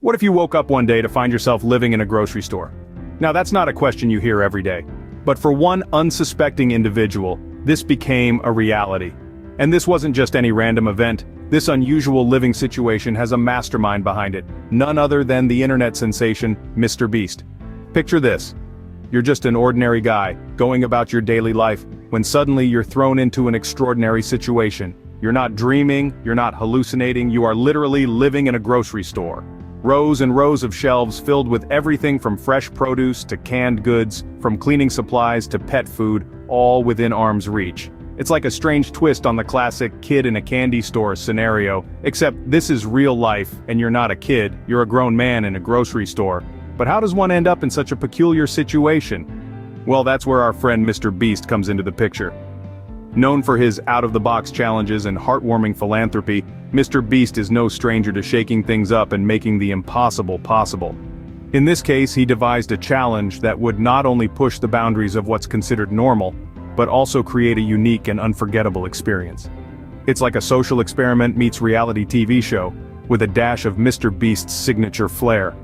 What if you woke up one day to find yourself living in a grocery store? Now that's not a question you hear every day. But for one unsuspecting individual, this became a reality. And this wasn't just any random event. This unusual living situation has a mastermind behind it, none other than the internet sensation, Mr.beast. Picture this. You're just an ordinary guy, going about your daily life, when suddenly you're thrown into an extraordinary situation. You're not dreaming, you're not hallucinating, you are literally living in a grocery store. Rows and rows of shelves filled with everything from fresh produce to canned goods, from cleaning supplies to pet food, all within arm's reach. It's like a strange twist on the classic kid in a candy store scenario, except this is real life, and you're not a kid, you're a grown man in a grocery store. But how does one end up in such a peculiar situation? Well, that's where our friend Mr.beast comes into the picture. Known for his out-of-the-box challenges and heartwarming philanthropy, Mr.beast is no stranger to shaking things up and making the impossible possible. In this case, he devised a challenge that would not only push the boundaries of what's considered normal, but also create a unique and unforgettable experience. It's like a social experiment meets reality TV show, with a dash of Mr.beast's signature flair.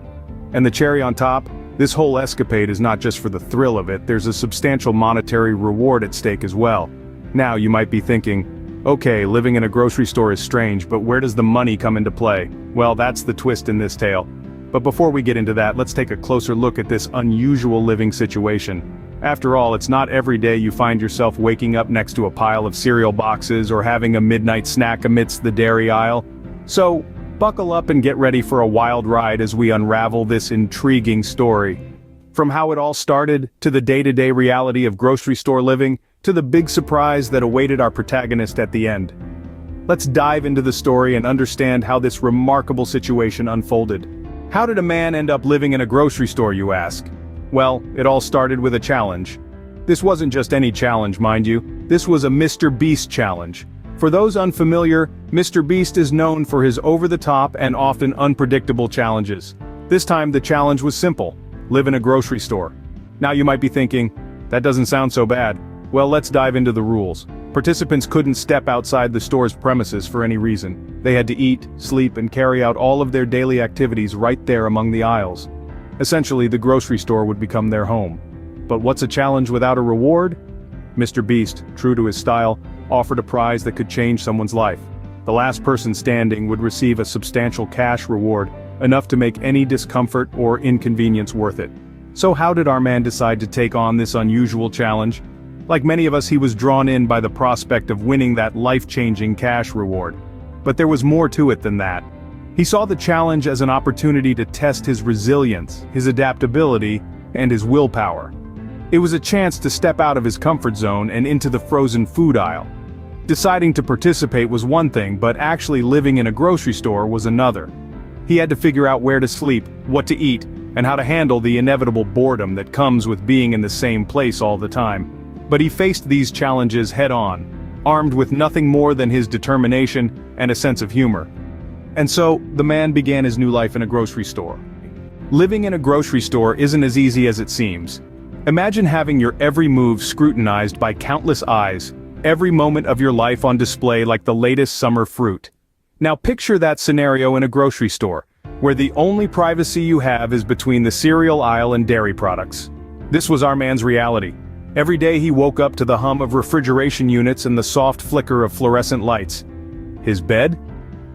And the cherry on top, this whole escapade is not just for the thrill of it, there's a substantial monetary reward at stake as well. Now you might be thinking, okay, living in a grocery store is strange, but where does the money come into play? Well, that's the twist in this tale. But before we get into that, let's take a closer look at this unusual living situation. After all, it's not every day you find yourself waking up next to a pile of cereal boxes or having a midnight snack amidst the dairy aisle. So, buckle up and get ready for a wild ride as we unravel this intriguing story. From how it all started, to the day-to-day reality of grocery store living, to the big surprise that awaited our protagonist at the end. Let's dive into the story and understand how this remarkable situation unfolded. How did a man end up living in a grocery store, you ask? Well, it all started with a challenge. This wasn't just any challenge, mind you. This was a Mr.beast challenge. For those unfamiliar, Mr.beast is known for his over-the-top and often unpredictable challenges. This time the challenge was simple: live in a grocery store. Now you might be thinking, that doesn't sound so bad. Well, let's dive into the rules. Participants couldn't step outside the store's premises for any reason. They had to eat, sleep, and carry out all of their daily activities right there among the aisles. Essentially, the grocery store would become their home. But what's a challenge without a reward? Mr.beast, true to his style, offered a prize that could change someone's life. The last person standing would receive a substantial cash reward, enough to make any discomfort or inconvenience worth it. So how did our man decide to take on this unusual challenge? Like many of us, he was drawn in by the prospect of winning that life-changing cash reward. But there was more to it than that. He saw the challenge as an opportunity to test his resilience, his adaptability, and his willpower. It was a chance to step out of his comfort zone and into the frozen food aisle. Deciding to participate was one thing, but actually living in a grocery store was another. He had to figure out where to sleep, what to eat, and how to handle the inevitable boredom that comes with being in the same place all the time. But he faced these challenges head-on, armed with nothing more than his determination and a sense of humor. And so, the man began his new life in a grocery store. Living in a grocery store isn't as easy as it seems. Imagine having your every move scrutinized by countless eyes, every moment of your life on display like the latest summer fruit. Now picture that scenario in a grocery store, where the only privacy you have is between the cereal aisle and dairy products. This was our man's reality. Every day he woke up to the hum of refrigeration units and the soft flicker of fluorescent lights. His bed?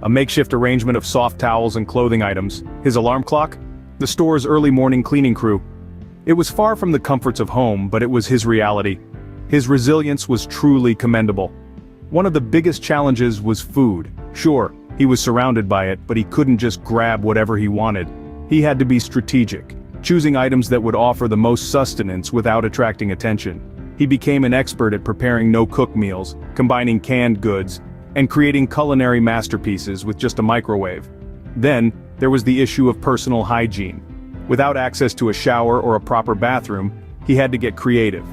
A makeshift arrangement of soft towels and clothing items. His alarm clock? The store's early morning cleaning crew. It was far from the comforts of home, but it was his reality. His resilience was truly commendable. One of the biggest challenges was food. Sure, he was surrounded by it, but he couldn't just grab whatever he wanted. He had to be strategic, choosing items that would offer the most sustenance without attracting attention. He became an expert at preparing no-cook meals, combining canned goods, and creating culinary masterpieces with just a microwave. Then, there was the issue of personal hygiene. Without access to a shower or a proper bathroom, he had to get creative.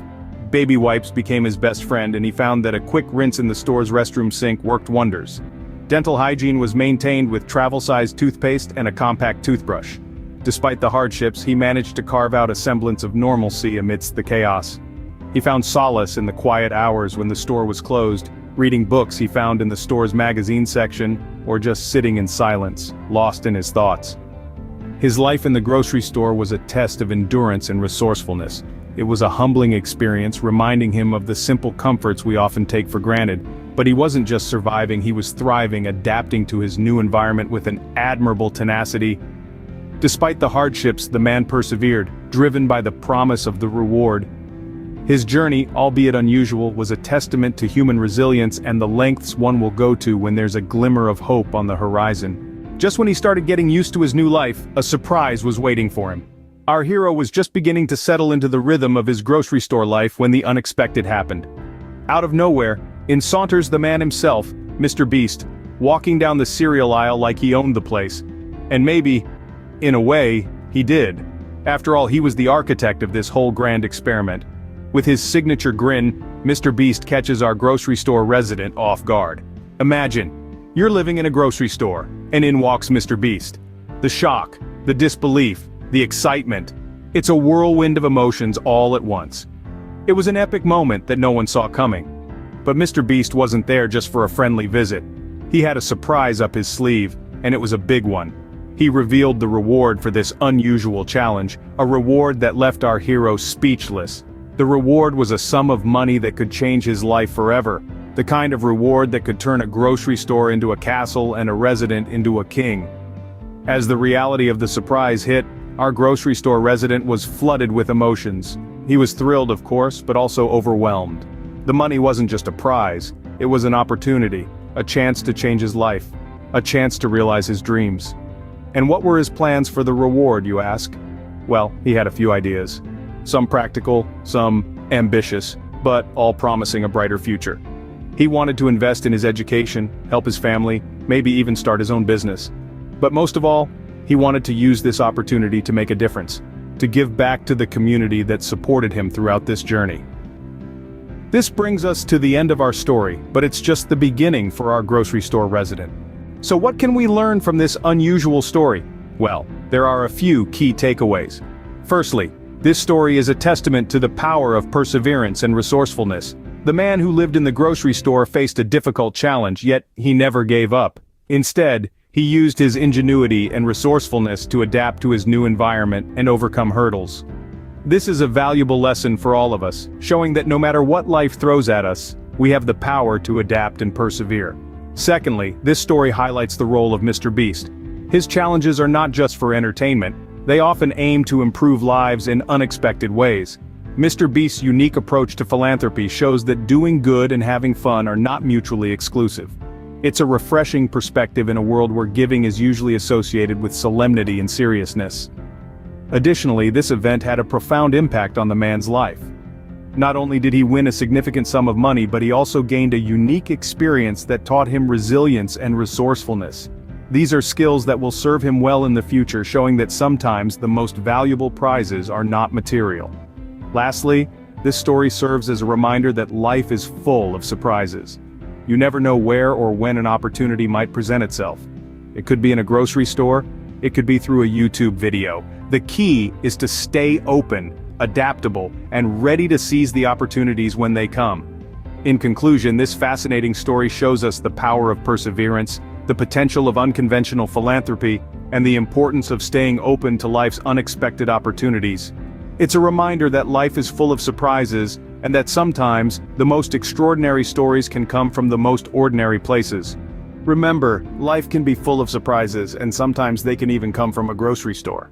Baby wipes became his best friend, and he found that a quick rinse in the store's restroom sink worked wonders. Dental hygiene was maintained with travel-sized toothpaste and a compact toothbrush. Despite the hardships, he managed to carve out a semblance of normalcy amidst the chaos. He found solace in the quiet hours when the store was closed, reading books he found in the store's magazine section, or just sitting in silence, lost in his thoughts. His life in the grocery store was a test of endurance and resourcefulness. It was a humbling experience, reminding him of the simple comforts we often take for granted. But he wasn't just surviving, he was thriving, adapting to his new environment with an admirable tenacity. Despite the hardships, the man persevered, driven by the promise of the reward. His journey, albeit unusual, was a testament to human resilience and the lengths one will go to when there's a glimmer of hope on the horizon. Just when he started getting used to his new life, a surprise was waiting for him. Our hero was just beginning to settle into the rhythm of his grocery store life when the unexpected happened. Out of nowhere, in saunters the man himself, Mr. Beast, walking down the cereal aisle like he owned the place. And maybe, in a way, he did. After all, he was the architect of this whole grand experiment. With his signature grin, Mr. Beast catches our grocery store resident off guard. Imagine, you're living in a grocery store, and in walks Mr. Beast. The shock, the disbelief, the excitement. It's a whirlwind of emotions all at once. It was an epic moment that no one saw coming. But Mr. Beast wasn't there just for a friendly visit. He had a surprise up his sleeve, and it was a big one. He revealed the reward for this unusual challenge, a reward that left our hero speechless. The reward was a sum of money that could change his life forever, the kind of reward that could turn a grocery store into a castle and a resident into a king. As the reality of the surprise hit, our grocery store resident was flooded with emotions. He was thrilled, of course, but also overwhelmed. The money wasn't just a prize, it was an opportunity, a chance to change his life, a chance to realize his dreams. And what were his plans for the reward, you ask? Well, he had a few ideas. Some practical, some ambitious, but all promising a brighter future. He wanted to invest in his education, help his family, maybe even start his own business. But most of all, he wanted to use this opportunity to make a difference, to give back to the community that supported him throughout this journey. This brings us to the end of our story, but it's just the beginning for our grocery store resident. So what can we learn from this unusual story? Well, there are a few key takeaways. Firstly, this story is a testament to the power of perseverance and resourcefulness. The man who lived in the grocery store faced a difficult challenge, yet he never gave up. Instead, he used his ingenuity and resourcefulness to adapt to his new environment and overcome hurdles. This is a valuable lesson for all of us, showing that no matter what life throws at us, we have the power to adapt and persevere. Secondly, this story highlights the role of Mr. Beast. His challenges are not just for entertainment, they often aim to improve lives in unexpected ways. Mr. Beast's unique approach to philanthropy shows that doing good and having fun are not mutually exclusive. It's a refreshing perspective in a world where giving is usually associated with solemnity and seriousness. Additionally, this event had a profound impact on the man's life. Not only did he win a significant sum of money, but he also gained a unique experience that taught him resilience and resourcefulness. These are skills that will serve him well in the future, showing that sometimes the most valuable prizes are not material. Lastly, this story serves as a reminder that life is full of surprises. You never know where or when an opportunity might present itself. It could be in a grocery store, it could be through a YouTube video. The key is to stay open, adaptable, and ready to seize the opportunities when they come. In conclusion, this fascinating story shows us the power of perseverance, the potential of unconventional philanthropy, and the importance of staying open to life's unexpected opportunities. It's a reminder that life is full of surprises, and that sometimes, the most extraordinary stories can come from the most ordinary places. Remember, life can be full of surprises, and sometimes they can even come from a grocery store.